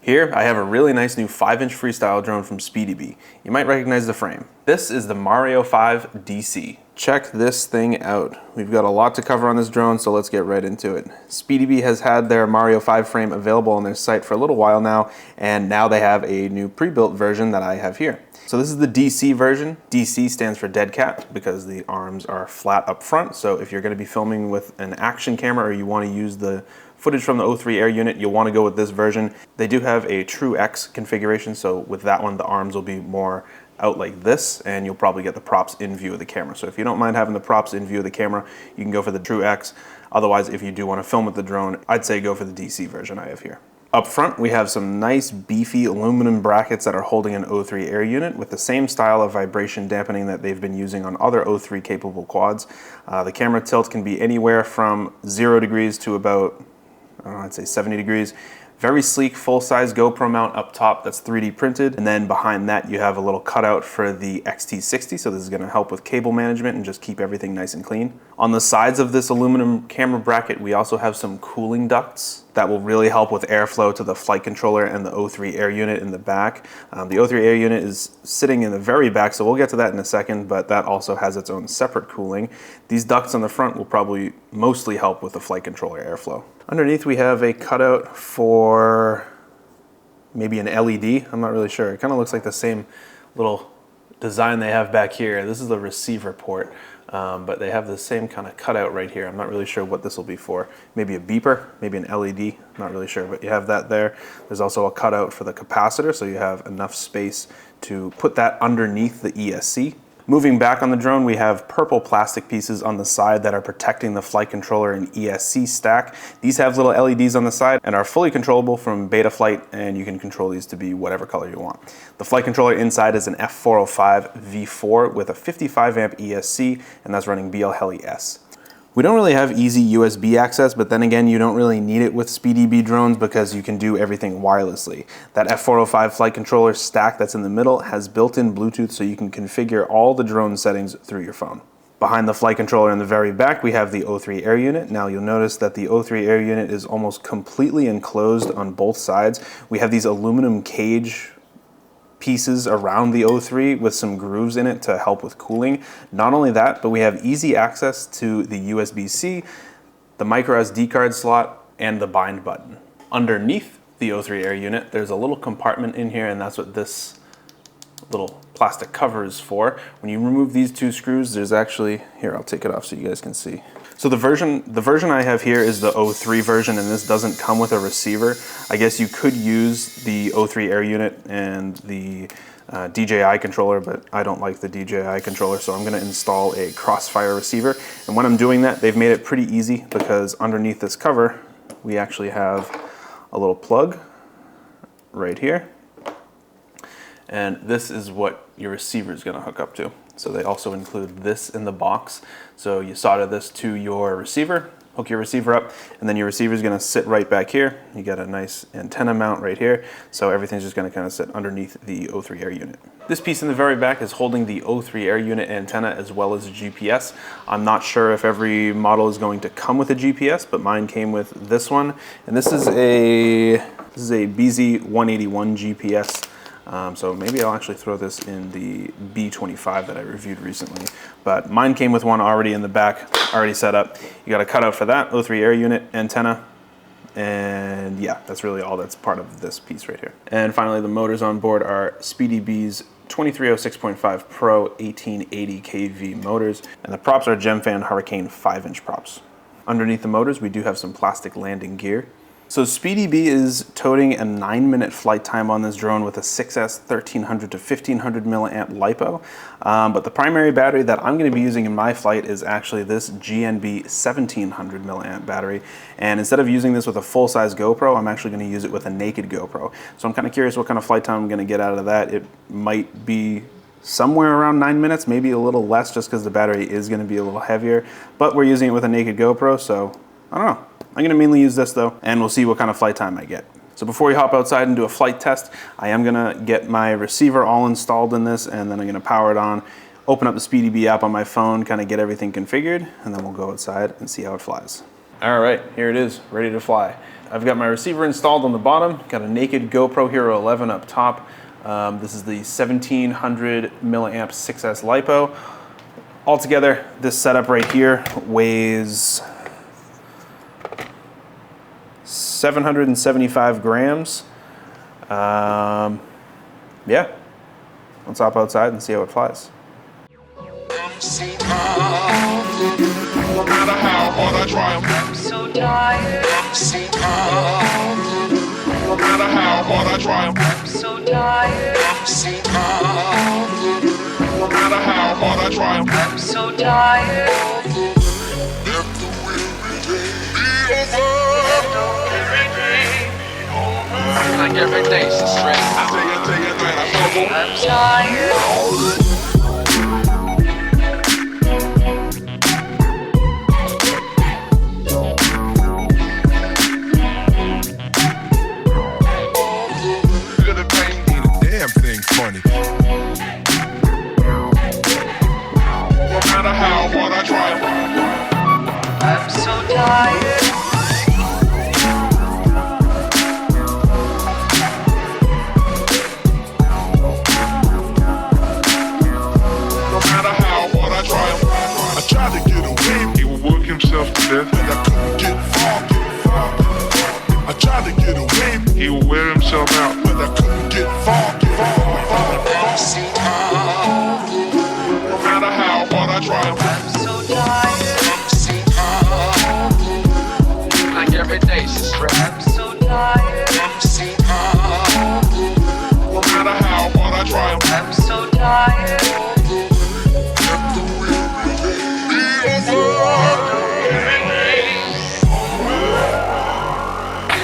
Here, I have a really nice new 5-inch freestyle drone from Speedybee. You might recognize the frame. This is the Mario 5 DC. Check this thing out. We've got a lot to cover on this drone, so let's get right into it. Speedybee has had their Mario 5 frame available on their site for a little while now, and now they have a new pre-built version that I have here. So this is the DC version. DC stands for dead cat because the arms are flat up front. So if you're going to be filming with an action camera or you want to use the footage from the O3 air unit, you'll want to go with this version. They do have a True X configuration, so with that one the arms will be more out like this, and you'll probably get the props in view of the camera. So if you don't mind having the props in view of the camera, you can go for the True X. Otherwise, if you do want to film with the drone, I'd say go for the DC version I have here. Up front, we have some nice beefy aluminum brackets that are holding an O3 air unit with the same style of vibration dampening that they've been using on other O3 capable quads. The camera tilt can be anywhere from 0 degrees to about, I'd say 70 degrees. Very sleek, full-size GoPro mount up top that's 3D printed. And then behind that, you have a little cutout for the XT60. So this is gonna help with cable management and just keep everything nice and clean. On the sides of this aluminum camera bracket, we also have some cooling ducts that will really help with airflow to the flight controller and the O3 air unit in the back. The O3 air unit is sitting in the very back, so we'll get to that in a second, but that also has its own separate cooling. These ducts on the front will probably mostly help with the flight controller airflow. Underneath, we have a cutout for maybe an LED. I'm not really sure. It kind of looks like the same little design they have back here. This is the receiver port, but they have the same kind of cutout right here. I'm not really sure what this will be for. Maybe a beeper, maybe an LED, I'm not really sure, but you have that there. There's also a cutout for the capacitor, so you have enough space to put that underneath the ESC. Moving back on the drone, we have purple plastic pieces on the side that are protecting the flight controller and ESC stack. These have little LEDs on the side and are fully controllable from Betaflight, and you can control these to be whatever color you want. The flight controller inside is an F405 V4 with a 55 amp ESC, and that's running BL Heli S. We don't really have easy USB access, but then again, you don't really need it with Speedybee drones because you can do everything wirelessly. That F405 flight controller stack that's in the middle has built-in Bluetooth, so you can configure all the drone settings through your phone. Behind the flight controller in the very back, we have the O3 air unit. Now you'll notice that the O3 air unit is almost completely enclosed on both sides. We have these aluminum cage pieces around the O3 with some grooves in it to help with cooling. Not only that, but we have easy access to the USB-C, the micro SD card slot, and the bind button. Underneath the O3 air unit, there's a little compartment in here, and that's what this little plastic cover is for. When you remove these two screws, there's actually, here, I'll take it off so you guys can see. So the version I have here is the O3 version, and this doesn't come with a receiver. I guess you could use the O3 air unit and the DJI controller, but I don't like the DJI controller, so I'm gonna install a Crossfire receiver. And when I'm doing that, they've made it pretty easy because underneath this cover, we actually have a little plug right here. And this is what your receiver is gonna hook up to. So they also include this in the box. So you solder this to your receiver, hook your receiver up, and then your receiver is gonna sit right back here. You get a nice antenna mount right here. So everything's just gonna kind of sit underneath the O3 air unit. This piece in the very back is holding the O3 air unit antenna as well as a GPS. I'm not sure if every model is going to come with a GPS, but mine came with this one. And this is a BZ181 GPS. So maybe I'll actually throw this in the B25 that I reviewed recently. But mine came with one already in the back, already set up. You got a cutout for that, O3 air unit, antenna, and yeah, that's really all that's part of this piece right here. And finally, the motors on board are Speedybee's 2306.5 Pro 1880 kV motors, and the props are Gemfan Hurricane 5-inch props. Underneath the motors, we do have some plastic landing gear. So Speedybee is toting a 9-minute flight time on this drone with a 6S 1300 to 1500 milliamp LiPo. But the primary battery that I'm going to be using in my flight is actually this GNB 1700 milliamp battery. And instead of using this with a full-size GoPro, I'm actually going to use it with a naked GoPro. So I'm kind of curious what kind of flight time I'm going to get out of that. It might be somewhere around 9 minutes, maybe a little less just because the battery is going to be a little heavier. But we're using it with a naked GoPro, so I don't know. I'm gonna mainly use this though, and we'll see what kind of flight time I get. So before we hop outside and do a flight test, I am gonna get my receiver all installed in this, and then I'm gonna power it on, open up the Speedybee app on my phone, kind of get everything configured, and then we'll go outside and see how it flies. All right, here it is, ready to fly. I've got my receiver installed on the bottom, got a naked GoPro Hero 11 up top. This is the 1700 milliamp 6S LiPo. Altogether, this setup right here weighs 775 grams. Yeah, let's hop outside and see how it flies. No matter how hard I try, I'm so tired. No matter how hard I try, I'm so tired. No matter how hard I try, I'm so tired. Let the weary day be over. Like every day's a stress. I tell you, man, I'm tired. Funny. No matter how hard I try, I'm so tired. No matter how hard I try, I tried to get away. He would work himself to death, and I couldn't get far. I tried to get away. He would wear himself out, but I couldn't get far. No matter how hard I try, I'm so tired. Like every day's a stress. I'm so tired. No matter how hard I try, I'm so tired. Let the weary day be over.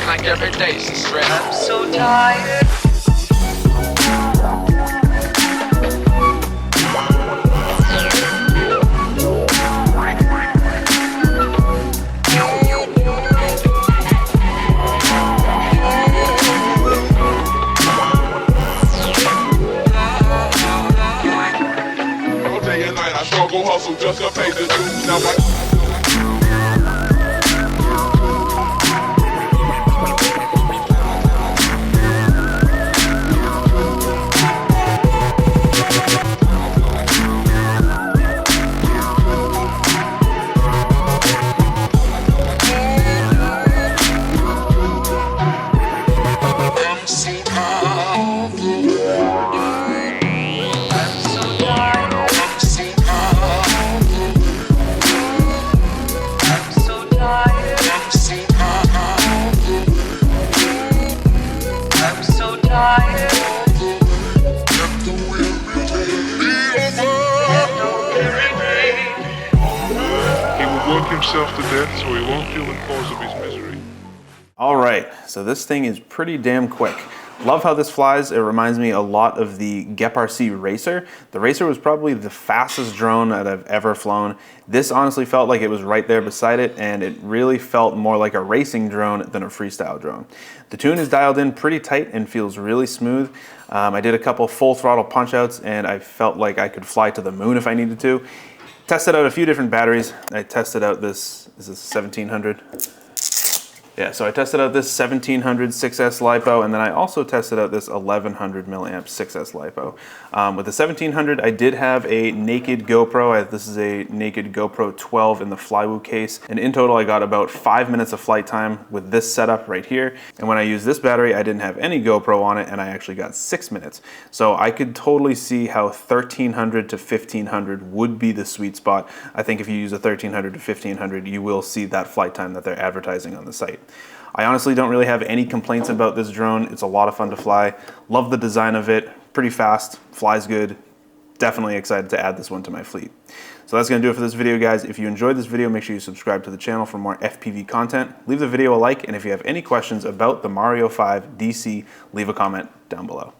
Like every day's a stress. I'm so tired. Hustle just to pay the dues. Now himself to death, so he won't feel the cause of his misery. All right, so this thing is pretty damn quick. Love how this flies. It reminds me a lot of the GepRC Racer. The Racer was probably the fastest drone that I've ever flown. This honestly felt like it was right there beside it, and it really felt more like a racing drone than a freestyle drone. The tune is dialed in pretty tight and feels really smooth. I did a couple full throttle punch outs, and I felt like I could fly to the moon if I needed to. Tested out a few different batteries. I tested out this, is this 1700? Yeah, so I tested out this 1700 6S LiPo, and then I also tested out this 1100 milliamp 6S LiPo. With the 1700, I did have a naked GoPro. This is a naked GoPro 12 in the Flywoo case, and in total I got about 5 minutes of flight time with this setup right here. And when I used this battery, I didn't have any GoPro on it, and I actually got 6 minutes. So I could totally see how 1300 to 1500 would be the sweet spot. I think if you use a 1300 to 1500, you will see that flight time that they're advertising on the site. I honestly don't really have any complaints about this drone. It's a lot of fun to fly. Love the design of it. Pretty fast, flies good. Definitely excited to add this one to my fleet. So that's gonna do it for this video, guys. If you enjoyed this video, make sure you subscribe to the channel for more FPV content. Leave the video a like, and if you have any questions about the Mario 5 DC, leave a comment down below.